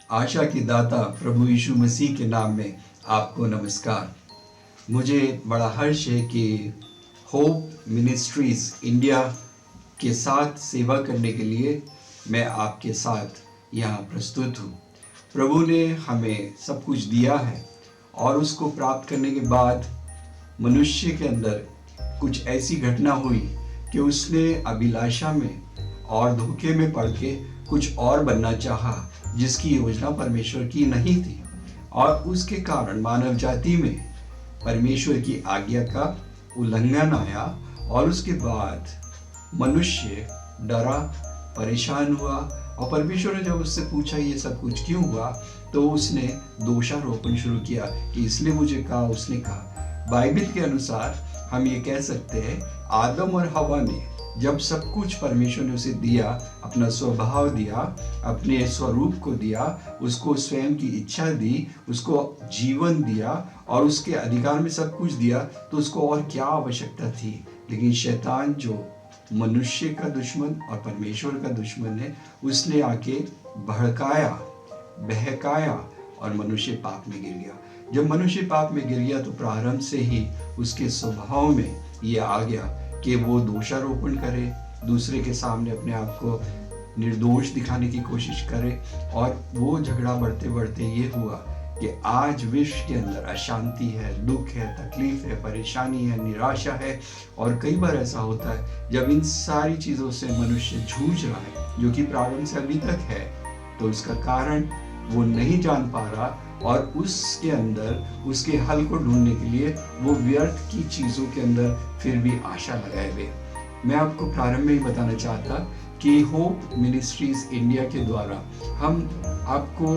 आशा की दाता प्रभु यीशु मसीह के नाम में आपको नमस्कार। मुझे बड़ा हर्ष है कि होप मिनिस्ट्रीज इंडिया के साथ सेवा करने के लिए मैं आपके साथ यहाँ प्रस्तुत हूँ। प्रभु ने हमें सब कुछ दिया है और उसको प्राप्त करने के बाद मनुष्य के अंदर कुछ ऐसी घटना हुई कि उसने अभिलाषा में और धोखे में पड़ के कुछ और बनना चाहा, जिसकी योजना परमेश्वर की नहीं थी, और उसके कारण मानव जाति में परमेश्वर की आज्ञा का उल्लंघन आया। और उसके बाद मनुष्य डरा, परेशान हुआ, और परमेश्वर ने जब उससे पूछा ये सब कुछ क्यों हुआ, तो उसने दोषारोपण शुरू किया कि इसने मुझे कहा, उसने कहा। बाइबल के अनुसार हम ये कह सकते हैं, आदम और हवा ने जब सब कुछ परमेश्वर ने उसे दिया, अपना स्वभाव दिया, अपने स्वरूप को दिया, उसको स्वयं की इच्छा दी, उसको जीवन दिया और उसके अधिकार में सब कुछ दिया, तो उसको और क्या आवश्यकता थी। लेकिन शैतान, जो मनुष्य का दुश्मन और परमेश्वर का दुश्मन है, उसने आके भड़काया, बहकाया और मनुष्य पाप में गिर गया। जब मनुष्य पाप में गिर गया तो प्रारंभ से ही उसके स्वभाव में ये आ गया कि वो दोषारोपण करे, दूसरे के सामने अपने आप को निर्दोष दिखाने की कोशिश करे। और वो झगड़ा बढ़ते बढ़ते ये हुआ कि आज विश्व के अंदर अशांति है, दुख है, तकलीफ है, परेशानी है, निराशा है। और कई बार ऐसा होता है जब इन सारी चीज़ों से मनुष्य जूझ रहा है, जो कि प्रारंभ से अभी तक है, तो उसका कारण वो नहीं जान पा रहा, और उसके अंदर उसके हल को ढूंढने के लिए वो व्यर्थ की चीज़ों के अंदर फिर भी आशा लगाए हुए। मैं आपको प्रारंभ में ही बताना चाहता कि होप मिनिस्ट्रीज इंडिया के द्वारा हम आपको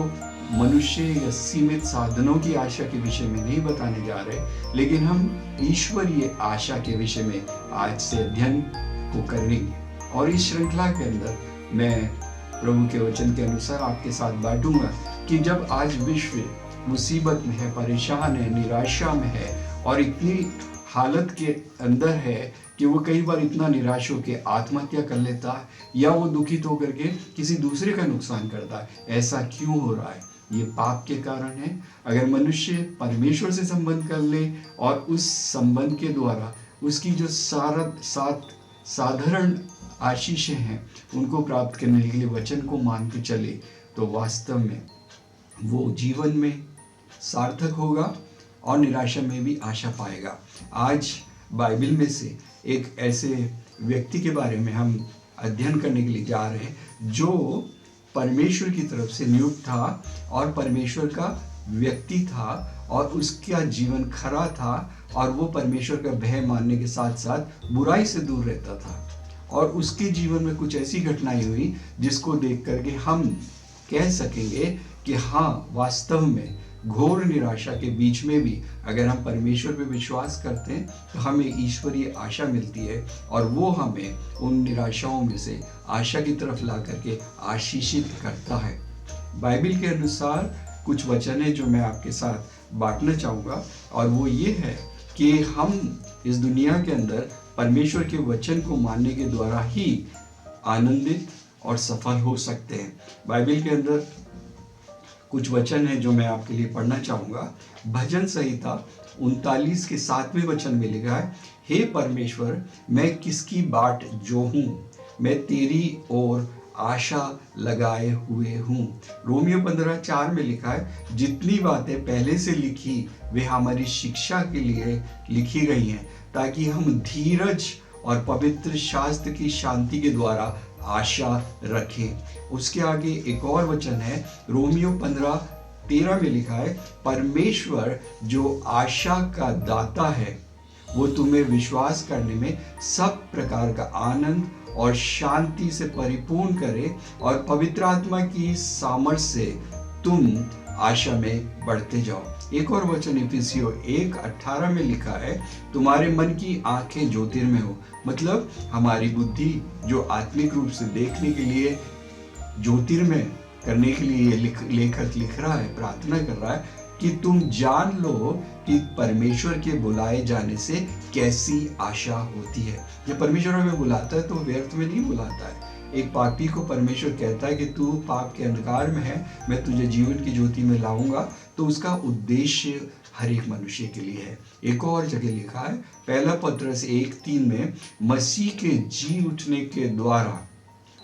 मनुष्य या सीमित साधनों की आशा के विषय में नहीं बताने जा रहे, लेकिन हम ईश्वरीय आशा के विषय में आज से अध्ययन को करेंगे। और इस श्रृंखला के अंदर मैं प्रभु के वचन के अनुसार आपके साथ बांटूंगा कि जब आज विश्व मुसीबत में है, परेशान है, निराशा में है, और इतनी हालत के अंदर है कि वो कई बार इतना निराश होकर आत्महत्या कर लेता है, या वो दुखित होकर के किसी दूसरे का नुकसान करता है। ऐसा क्यों हो रहा है? ये पाप के कारण है। अगर मनुष्य परमेश्वर से संबंध कर ले और उस संबंध के द्वारा उसकी जो साधारण आशीषें हैं उनको प्राप्त करने के लिए वचन को मान के चले, तो वास्तव में वो जीवन में सार्थक होगा और निराशा में भी आशा पाएगा। आज बाइबल में से एक ऐसे व्यक्ति के बारे में हम अध्ययन करने के लिए जा रहे हैं, जो परमेश्वर की तरफ से नियुक्त था और परमेश्वर का व्यक्ति था, और उसका जीवन खरा था, और वो परमेश्वर का भय मानने के साथ साथ बुराई से दूर रहता था। और उसके जीवन में कुछ ऐसी घटनाएं हुई जिसको देख करके हम कह सकेंगे कि हाँ, वास्तव में घोर निराशा के बीच में भी अगर हम परमेश्वर पे विश्वास करते हैं तो हमें ईश्वरीय आशा मिलती है, और वो हमें उन निराशाओं में से आशा की तरफ ला करके आशीषित करता है। बाइबल के अनुसार कुछ वचन है जो मैं आपके साथ बांटना चाहूँगा, और वो ये है कि हम इस दुनिया के अंदर परमेश्वर के वचन को मानने के द्वारा ही आनंदित और सफल हो सकते हैं। बाइबल के अंदर कुछ वचन है जो मैं आपके लिए पढ़ना चाहूँगा। भजन संहिता 39 के 7वें वचन में लिखा है, हे परमेश्वर, मैं किसकी बाट जो हूँ, मैं तेरी ओर आशा लगाए हुए हूँ। रोमियो 15:4 में लिखा है, जितनी बातें पहले से लिखी वे हमारी शिक्षा के लिए लिखी गई हैं, ताकि हम धीरज और पवित्र शास्त्र की शांति के द्वारा आशा रखें। उसके आगे एक और वचन है, रोमियो 15:13 में लिखा है, परमेश्वर जो आशा का दाता है, वो तुम्हें विश्वास करने में सब प्रकार का आनंद और शांति से परिपूर्ण करे, और पवित्र आत्मा की सामर्थ्य से तुम आशा में बढ़ते जाओ। एक और वचन इफिसियों 1:18 में लिखा है, तुम्हारे मन की आंखें ज्योतिर्मय हो। मतलब हमारी बुद्धि जो आत्मिक रूप से देखने के लिए ज्योतिर्मय करने के लिए लेखक लिख रहा है, प्रार्थना कर रहा है कि तुम जान लो कि परमेश्वर के बुलाए जाने से कैसी आशा होती है। जब परमेश्वर हमें बुलाता है तो व्यर्थ में नहीं बुलाता है, एक पापी को परमेश्वर कहता है कि तू पाप के अंधकार में है, मैं तुझे जीवन की ज्योति में लाऊंगा, तो उसका उद्देश्य हर एक मनुष्य के लिए है। एक और जगह लिखा है, पहला पत्रस 1:3 में, मसीह के जी उठने के द्वारा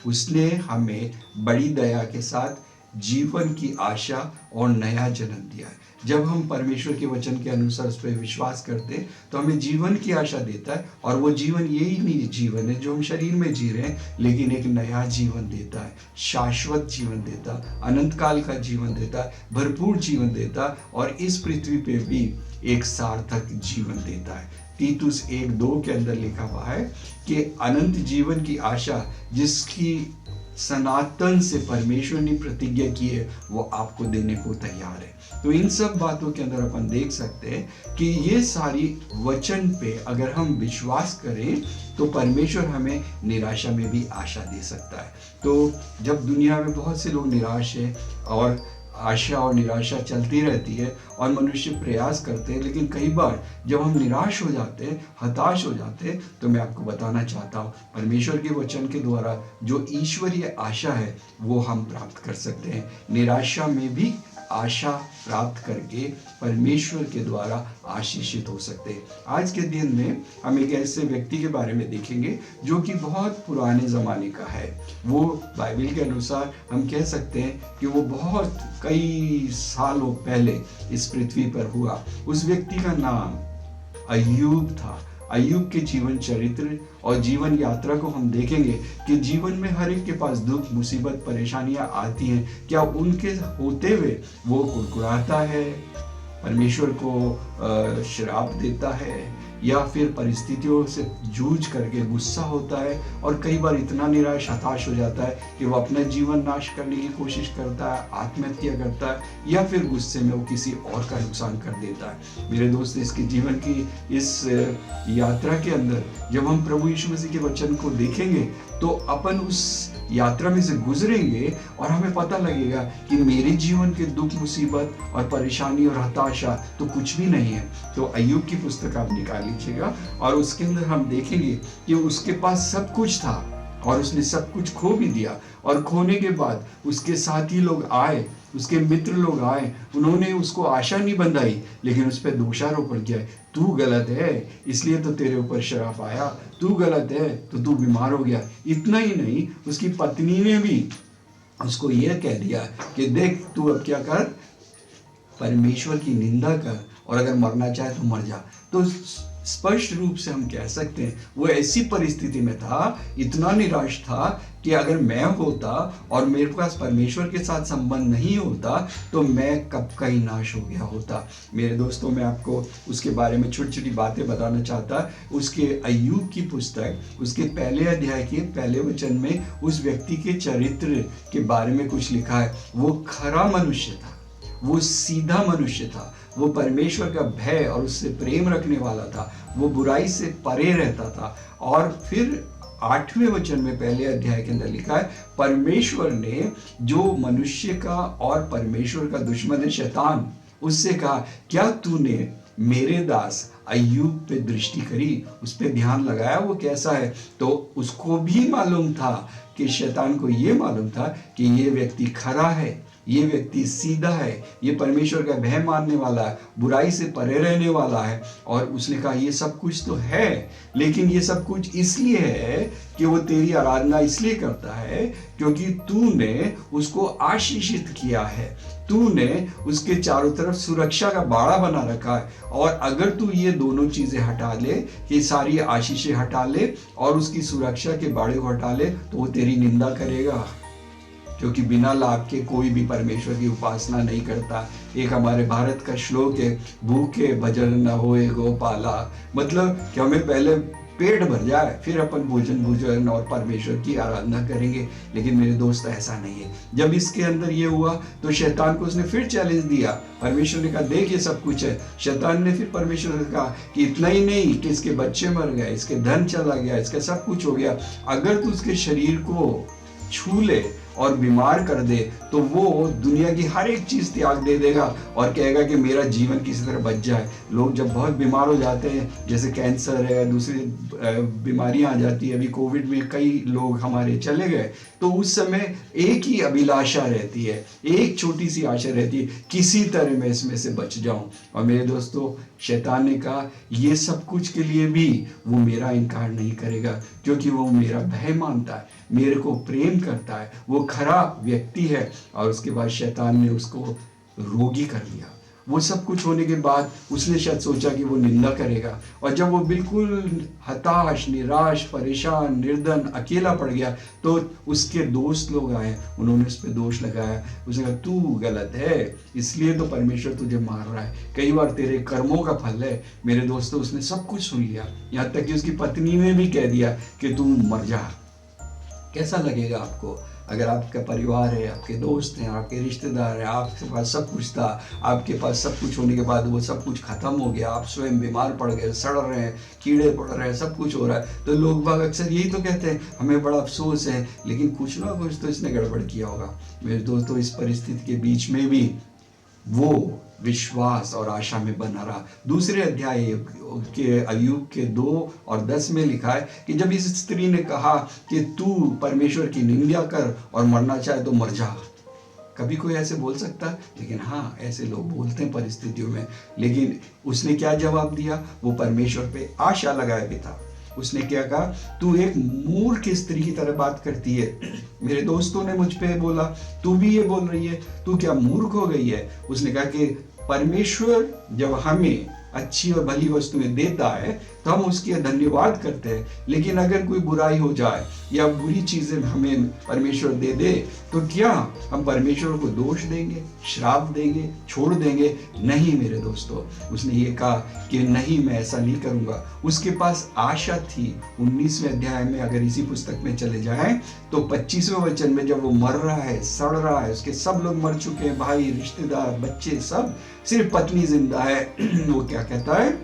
उसने हमें बड़ी दया के साथ जीवन की आशा और नया जन्म दिया है। जब हम परमेश्वर के वचन के अनुसार उस पर विश्वास करते हैं तो हमें जीवन की आशा देता है, और वो जीवन यही नहीं जीवन है जो हम शरीर में जी रहे हैं, लेकिन एक नया जीवन देता है, शाश्वत जीवन देता है, अनंत काल का जीवन देता है, भरपूर जीवन देता है, और इस पृथ्वी पे भी एक सार्थक जीवन देता है। तीतुस 1:2 के अंदर लिखा हुआ है कि अनंत जीवन की आशा जिसकी सनातन से परमेश्वर ने प्रतिज्ञा की है, वो आपको देने को तैयार है। तो इन सब बातों के अंदर अपन देख सकते हैं कि ये सारी वचन पे अगर हम विश्वास करें तो परमेश्वर हमें निराशा में भी आशा दे सकता है। तो जब दुनिया में बहुत से लोग निराश हैं और आशा और निराशा चलती रहती है और मनुष्य प्रयास करते हैं, लेकिन कई बार जब हम निराश हो जाते हैं, हताश हो जाते हैं, तो मैं आपको बताना चाहता हूँ परमेश्वर के वचन के द्वारा जो ईश्वरीय आशा है वो हम प्राप्त कर सकते हैं। निराशा में भी आशा प्राप्त करके परमेश्वर के द्वारा आशीषित हो सकते हैं। आज के दिन में हम एक ऐसे व्यक्ति के बारे में देखेंगे जो कि बहुत पुराने ज़माने का है। वो बाइबल के अनुसार हम कह सकते हैं कि वो बहुत कई सालों पहले इस पृथ्वी पर हुआ। उस व्यक्ति का नाम अय्यूब था। अय्यूब के जीवन चरित्र और जीवन यात्रा को हम देखेंगे कि जीवन में हर एक के पास दुख, मुसीबत, परेशानियां आती हैं। क्या उनके होते हुए वो कुड़कुड़ाता है, परमेश्वर को श्राप देता है, या फिर परिस्थितियों से जूझ करके गुस्सा होता है और कई बार इतना निराश हताश हो जाता है कि वो अपना जीवन नाश करने की कोशिश करता है, आत्महत्या करता है, या फिर गुस्से में वो किसी और का नुकसान कर देता है। मेरे दोस्त, इसके जीवन की इस यात्रा के अंदर जब हम प्रभु यीशु मसीह के वचन को देखेंगे तो अपन उस यात्रा में से गुजरेंगे और हमें पता लगेगा कि मेरे जीवन के दुख, मुसीबत और परेशानी और हताशा तो कुछ भी नहीं है। तो अय्यूब की पुस्तक आप निकाल लीजिएगा और उसके अंदर हम देखेंगे कि उसके पास सब कुछ था और उसने सब कुछ खो भी दिया, और खोने के बाद उसके साथी लोग आए, उसके मित्र लोग आए, उन्होंने उसको आशा नहीं बंधाई लेकिन उस पर दोषारोपण किया, तू गलत है इसलिए तो तेरे ऊपर श्राप आया, तू गलत है तो तू बीमार हो गया। इतना ही नहीं, उसकी पत्नी ने भी उसको यह कह दिया कि देख तू अब क्या कर, परमेश्वर की निंदा कर और अगर मरना चाहे तो मर जा। तो स्पष्ट रूप से हम कह सकते हैं वो ऐसी परिस्थिति में था, इतना निराश था कि अगर मैं होता और मेरे पास परमेश्वर के साथ संबंध नहीं होता तो मैं कब का ही नाश हो गया होता। मेरे दोस्तों, मैं आपको उसके बारे में छोटी छोटी बातें बताना चाहता। उसके अय्यूब की पुस्तक उसके पहले अध्याय के पहले वचन में उस व्यक्ति के चरित्र के बारे में कुछ लिखा है। वो खरा मनुष्य था, वो सीधा मनुष्य था, वो परमेश्वर का भय और उससे प्रेम रखने वाला था, वो बुराई से परे रहता था। और फिर 8वें वचन में पहले अध्याय के अंदर लिखा है, परमेश्वर ने जो मनुष्य का और परमेश्वर का दुश्मन है शैतान, उससे कहा क्या तूने मेरे दास अय्यूब पे दृष्टि करी, उस पे ध्यान लगाया वो कैसा है। तो उसको भी मालूम था कि शैतान को ये मालूम था कि ये व्यक्ति खरा है, ये व्यक्ति सीधा है, ये परमेश्वर का भय मानने वाला है, बुराई से परे रहने वाला है। और उसने कहा ये सब कुछ तो है, लेकिन ये सब कुछ इसलिए है कि वो तेरी आराधना इसलिए करता है क्योंकि तूने उसको आशीषित किया है, तूने उसके चारों तरफ सुरक्षा का बाड़ा बना रखा है। और अगर तू ये दोनों चीजें हटा ले, ये सारी आशीषें हटा ले और उसकी सुरक्षा के बाड़े को हटा ले, तो वो तेरी निंदा करेगा, क्योंकि बिना लाभ के कोई भी परमेश्वर की उपासना नहीं करता। एक हमारे भारत का श्लोक है, भूखे भजन न होए गोपाला, मतलब कि हमें पहले पेट भर जाए फिर अपन भोजन और परमेश्वर की आराधना करेंगे। लेकिन मेरे दोस्त ऐसा नहीं है। जब इसके अंदर ये हुआ तो शैतान को उसने फिर चैलेंज दिया। परमेश्वर ने कहा देख ये सब कुछ है। शैतान ने फिर परमेश्वर से कहा कि इतना ही नहीं कि इसके बच्चे मर गए, इसके धन चला गया, इसका सब कुछ हो गया, अगर तू उसके शरीर को छू ले और बीमार कर दे तो वो दुनिया की हर एक चीज़ त्याग दे देगा और कहेगा कि मेरा जीवन किसी तरह बच जाए। लोग जब बहुत बीमार हो जाते हैं, जैसे कैंसर है, दूसरी बीमारियां आ जाती है, अभी कोविड में कई लोग हमारे चले गए, तो उस समय एक ही अभिलाषा रहती है, एक छोटी सी आशा रहती है, किसी तरह मैं इसमें से बच जाऊं। और मेरे दोस्तों, शैतान ने कहा ये सब कुछ के लिए भी वो मेरा इनकार नहीं करेगा, क्योंकि वो मेरा भय मानता है, मेरे को प्रेम करता है, वो खरा व्यक्ति है। और उसके बाद शैतान ने उसको रोगी कर लिया। वो सब कुछ होने के बाद उसने शायद सोचा कि वो निंदा करेगा, और जब वो बिल्कुल हताश, निराश, परेशान, निर्धन, अकेला पड़ गया, तो उसके दोस्त लोग आए, उन्होंने उस पर दोष लगाया। उसने कहा तू गलत है, इसलिए तो परमेश्वर तुझे मार रहा है, कई बार तेरे कर्मों का फल है। मेरे दोस्तों, उसने सब कुछ सुन लिया, यहाँ तक कि उसकी पत्नी ने भी कह दिया कि तू मर जा। कैसा लगेगा आपको अगर आपका परिवार है, आपके दोस्त हैं, आपके रिश्तेदार हैं, आपके पास सब कुछ था, आपके पास सब कुछ होने के बाद वो सब कुछ खत्म हो गया, आप स्वयं बीमार पड़ गए, सड़ रहे हैं, कीड़े पड़ रहे हैं, सब कुछ हो रहा है, तो लोग बाग अक्सर यही तो कहते हैं हमें बड़ा अफसोस है, लेकिन कुछ ना कुछ तो इसने गड़बड़ किया होगा। मेरे दोस्तों, इस परिस्थिति के बीच में भी वो विश्वास और आशा में बना रहा। दूसरे अध्याय के अय्यूब के 2 और 10 में लिखा है कि जब इस स्त्री ने कहा कि तू परमेश्वर की निंदा कर और मरना चाहे तो मर जा। कभी कोई ऐसे बोल सकता है? लेकिन हाँ, ऐसे लोग बोलते हैं परिस्थितियों में। लेकिन उसने क्या जवाब दिया? वो परमेश्वर पे आशा लगाए भी था। उसने क्या कहा? तू एक मूर्ख स्त्री की तरह बात करती है। मेरे दोस्तों ने मुझ पे बोला तू भी ये बोल रही है, तू क्या मूर्ख हो गई है? उसने कहा कि परमेश्वर जब हमें अच्छी और भली वस्तुएं देता है तो हम उसकी धन्यवाद करते हैं, लेकिन अगर कोई बुराई हो जाए या बुरी चीजें हमें परमेश्वर दे दे तो क्या हम परमेश्वर को दोष देंगे, श्राप देंगे, छोड़ देंगे? नहीं मेरे दोस्तों, उसने ये कहा कि नहीं, मैं ऐसा नहीं करूंगा। उसके पास आशा थी। 19वें अध्याय में अगर इसी पुस्तक में चले जाएं तो 25वें वचन में जब वो मर रहा है, सड़ रहा है, उसके सब लोग मर चुके हैं, भाई, रिश्तेदार, बच्चे, सब, सिर्फ पत्नी जिंदा है। वो क्या कहता है?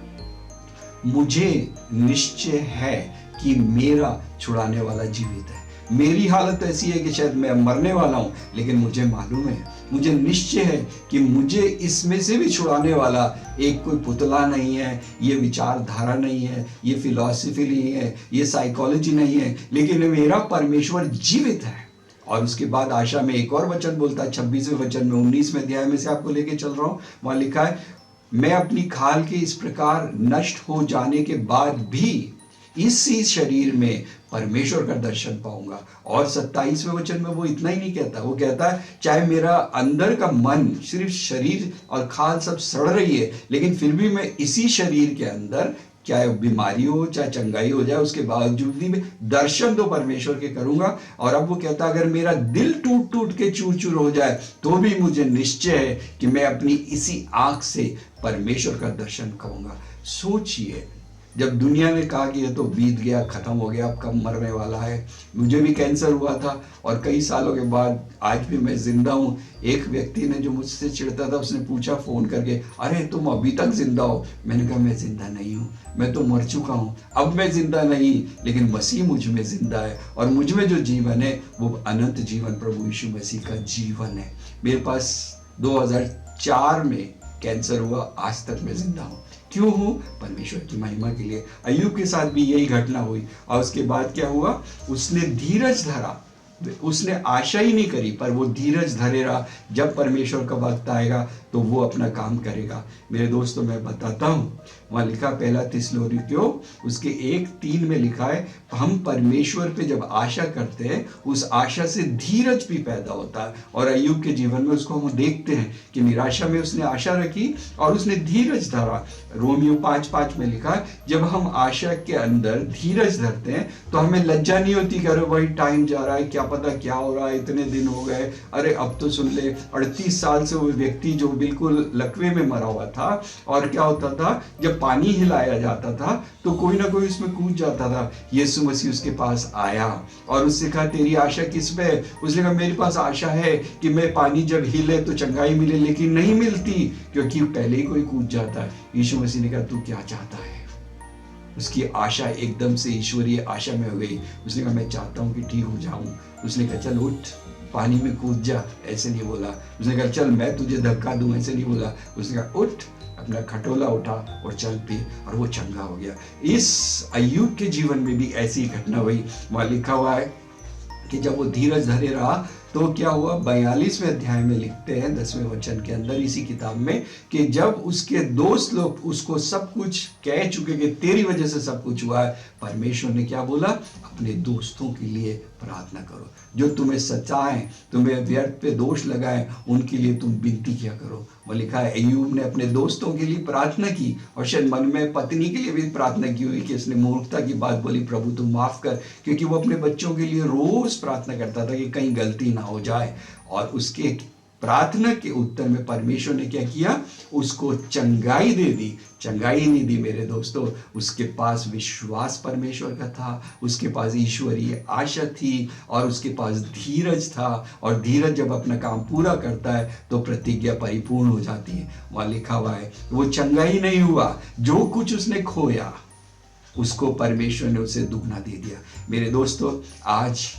मुझे निश्चय है कि मेरा छुड़ाने वाला जीवित है। मेरी हालत ऐसी है कि शायद मैं मरने वाला हूं, लेकिन मुझे मालूम है, मुझे निश्चय है कि मुझे इसमें से भी छुड़ाने वाला एक कोई पुतला नहीं है, ये विचारधारा नहीं है, ये फिलॉसफी नहीं है, ये साइकोलॉजी नहीं है, लेकिन मेरा परमेश्वर जीवित है। और उसके बाद आशा में एक और वचन बोलता है, 26वें वचन में, 19वें अध्याय में से आपको लेके चल रहा हूं, वहां लिखा है, मैं अपनी खाल के इस प्रकार नष्ट हो जाने के बाद भी इसी शरीर में परमेश्वर का दर्शन पाऊंगा। और 27वें वचन में वो इतना ही नहीं कहता, वो कहता है चाहे मेरा अंदर का मन, सिर्फ शरीर और खाल सब सड़ रही है, लेकिन फिर भी मैं इसी शरीर के अंदर, चाहे बीमारी हो चाहे चंगाई हो जाए, उसके बावजूद भी मैं दर्शन तो परमेश्वर के करूंगा। और अब वो कहता अगर मेरा दिल टूट टूट के चूर चूर हो जाए तो भी मुझे निश्चय है कि मैं अपनी इसी आंख से परमेश्वर का दर्शन करूंगा। सोचिए, जब दुनिया ने कहा कि ये तो बीत गया, खत्म हो गया, अब कब मरने वाला है। मुझे भी कैंसर हुआ था और कई सालों के बाद आज भी मैं जिंदा हूँ। एक व्यक्ति ने जो मुझसे चिढ़ता था, उसने पूछा फोन करके, अरे तुम अभी तक जिंदा हो? मैंने कहा मैं जिंदा नहीं हूँ, मैं तो मर चुका हूँ। अब मैं जिंदा नहीं, लेकिन मसीह मुझ में जिंदा है, और मुझ में जो जीवन है वो अनंत जीवन प्रभु यीशु मसीह का जीवन है। मेरे पास 2004 में कैंसर हुआ, आज तक मैं जिंदा हूँ। क्यों हूँ? परमेश्वर की महिमा के लिए। अय्यूब के साथ भी यही घटना हुई। और उसके बाद क्या हुआ? उसने धीरज धरा, उसने आशा ही नहीं करी, पर वो धीरज धरे रहा। जब परमेश्वर का वक्त आएगा तो वो अपना काम करेगा। मेरे दोस्तों, मैं बताता हूँ, वहाँ लिखा 1 थिस्सलुनीकियों उसके 1:3 में लिखा है, हम परमेश्वर पे जब आशा करते हैं उस आशा से धीरज भी पैदा होता है। और अय्यूब के जीवन में उसको हम देखते हैं कि निराशा में उसने आशा रखी और उसने धीरज धरा। रोमियो 5:5 में लिखा है, जब हम आशा के अंदर धीरज धरते हैं तो हमें लज्जा नहीं होती कि अरे वही टाइम जा रहा है, क्या पता क्या हो रहा है, इतने दिन हो गए, अरे अब तो सुन ले। 38 साल से वो व्यक्ति जो बिल्कुल लकवे में मरा हुआ था, और क्या होता था, जब पानी हिलाया जाता था तो कोई ना कोई उसमें कूद जाता था। यीशु मसीह उसके पास आया और उससे कहा तेरी आशा किस पे है? उसने कहा मेरे पास आशा है कि मैं पानी जब हिले तो चंगाई मिले, लेकिन नहीं मिलती क्योंकि पहले ही कोई कूद जाता है। यीशु मसीह ने कहा तू क्या चाहता है? उसकी आशा एकदम से ईश्वरीय आशा में हो गई। उसने कहा मैं चाहता हूँ कि ठीक हो जाऊं। उसने कहा चल उठ, पानी में कूद जा, ऐसे नहीं बोला। उसने कहा चल मैं तुझे धक्का दूं, ऐसे नहीं बोला। उसने कहा उठ, अपना खटोला उठा और चल पी, और वो चंगा हो गया। इस अय्यूब के जीवन में भी ऐसी घटना हुई। वहाँ लिखा हुआ है कि जब वो धीरज धरे रहा तो क्या हुआ, 42वें अध्याय में लिखते हैं 10वें वचन के अंदर इसी किताब में, कि जब उसके दोस्त लोग उसको सब कुछ कह चुके कि तेरी वजह से सब कुछ हुआ है, परमेश्वर ने क्या बोला, अपने दोस्तों के लिए प्रार्थना करो, जो तुम्हें सताएं, तुम्हें व्यर्थ पे दोष लगाएं, उनके लिए तुम विनती किया करो। वो लिखा है अय्यूब ने अपने दोस्तों के लिए प्रार्थना की, और शायद मन में पत्नी के लिए भी प्रार्थना की हुई कि उसने मूर्खता की बात बोली, प्रभु तुम माफ कर, क्योंकि वो अपने बच्चों के लिए रोज प्रार्थना करता था कि कहीं गलती ना हो जाए। और उसके प्रार्थना के उत्तर में परमेश्वर ने क्या किया, उसको चंगाई दे दी। चंगाई नहीं दी मेरे दोस्तों, उसके पास विश्वास परमेश्वर का था, उसके पास ईश्वरीय आशा थी, और उसके पास धीरज था। और धीरज जब अपना काम पूरा करता है तो प्रतिज्ञा परिपूर्ण हो जाती है। वहाँ लिखा हुआ है वो चंगाई नहीं हुआ, जो कुछ उसने खोया उसको परमेश्वर ने उसे दुगना दे दिया। मेरे दोस्तों, आज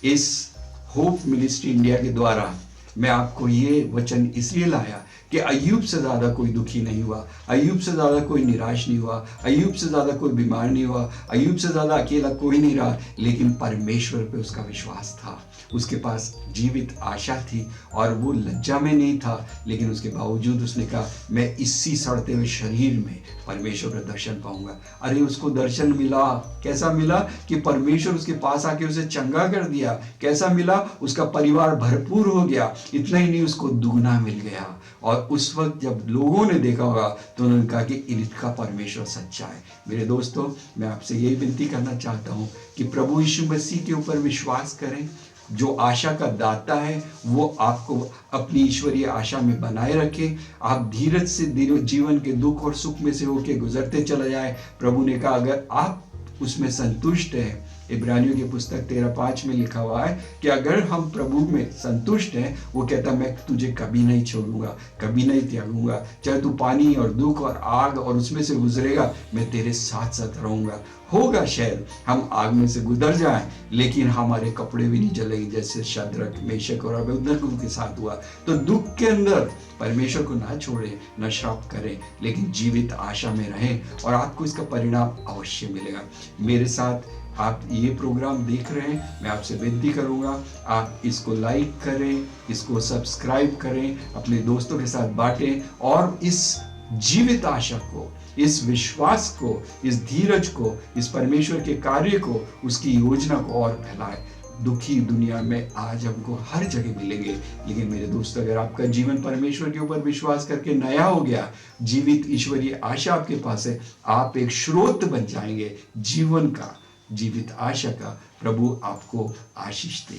इस होप मिनिस्ट्री इंडिया के द्वारा मैं आपको ये वचन इसलिए लाया कि अय्यूब से ज़्यादा कोई दुखी नहीं हुआ, अय्यूब से ज़्यादा कोई निराश नहीं हुआ, अय्यूब से ज़्यादा कोई बीमार नहीं हुआ, अय्यूब से ज़्यादा अकेला कोई नहीं रहा, लेकिन परमेश्वर पे उसका विश्वास था, उसके पास जीवित आशा थी, और वो लज्जा में नहीं था, लेकिन उसके बावजूद उसने कहा मैं इसी सड़ते हुए शरीर में परमेश्वर का दर्शन पाऊंगा। अरे उसको दर्शन मिला, कैसा मिला कि परमेश्वर उसके पास आके उसे चंगा कर दिया। कैसा मिला, उसका परिवार भरपूर हो गया, इतना ही नहीं उसको दुगना मिल गया। और उस वक्त जब लोगों ने देखा होगा तो उन्होंने कहा कि इनका परमेश्वर सच्चा है। मेरे दोस्तों, मैं आपसे यही विनती करना चाहता हूँ कि प्रभु यीशु मसीह के ऊपर विश्वास करें। जो आशा का दाता है वो आपको अपनी ईश्वरीय आशा में बनाए रखे। आप धीरज से जीवन के दुख और सुख में से होके गुजरते चले जाए। प्रभु ने कहा अगर आप उसमें संतुष्ट हैं, इब्रानियों की पुस्तक 13:5 में लिखा हुआ है कि अगर हम प्रभु में संतुष्ट हैं, वो कहता मैं तुझे कभी नहीं छोड़ूंगा, कभी नहीं त्यागूंगा, चाहे तू पानी और दुख और आग और उसमें से गुजरेगा, मैं तेरे साथ साथ रहूंगा। होगा शायद हम आग में से गुजर जाएं, लेकिन हमारे कपड़े भी नहीं जलेंगे, जैसे शद्रक, मेशक और अबेदनगो के साथ हुआ। तो दुख के अंदर परमेश्वर को ना छोड़ें, न श्राप करें, लेकिन जीवित आशा में रहें, और आपको इसका परिणाम अवश्य मिलेगा। मेरे साथ आप ये प्रोग्राम देख रहे हैं, मैं आपसे विनती करूंगा आप इसको लाइक करें, इसको सब्सक्राइब करें, अपने दोस्तों के साथ बांटें, और इस जीवित आशा को, इस विश्वास को, इस धीरज को, इस परमेश्वर के कार्य को, उसकी योजना को और फैलाएं। दुखी दुनिया में आज हमको हर जगह मिलेंगे, लेकिन मेरे दोस्तों अगर आपका जीवन परमेश्वर के ऊपर विश्वास करके नया हो गया, जीवित ईश्वरीय आशा आपके पास है, आप एक स्रोत बन जाएंगे जीवन का, जीवित आशा का। प्रभु आपको आशीष दे।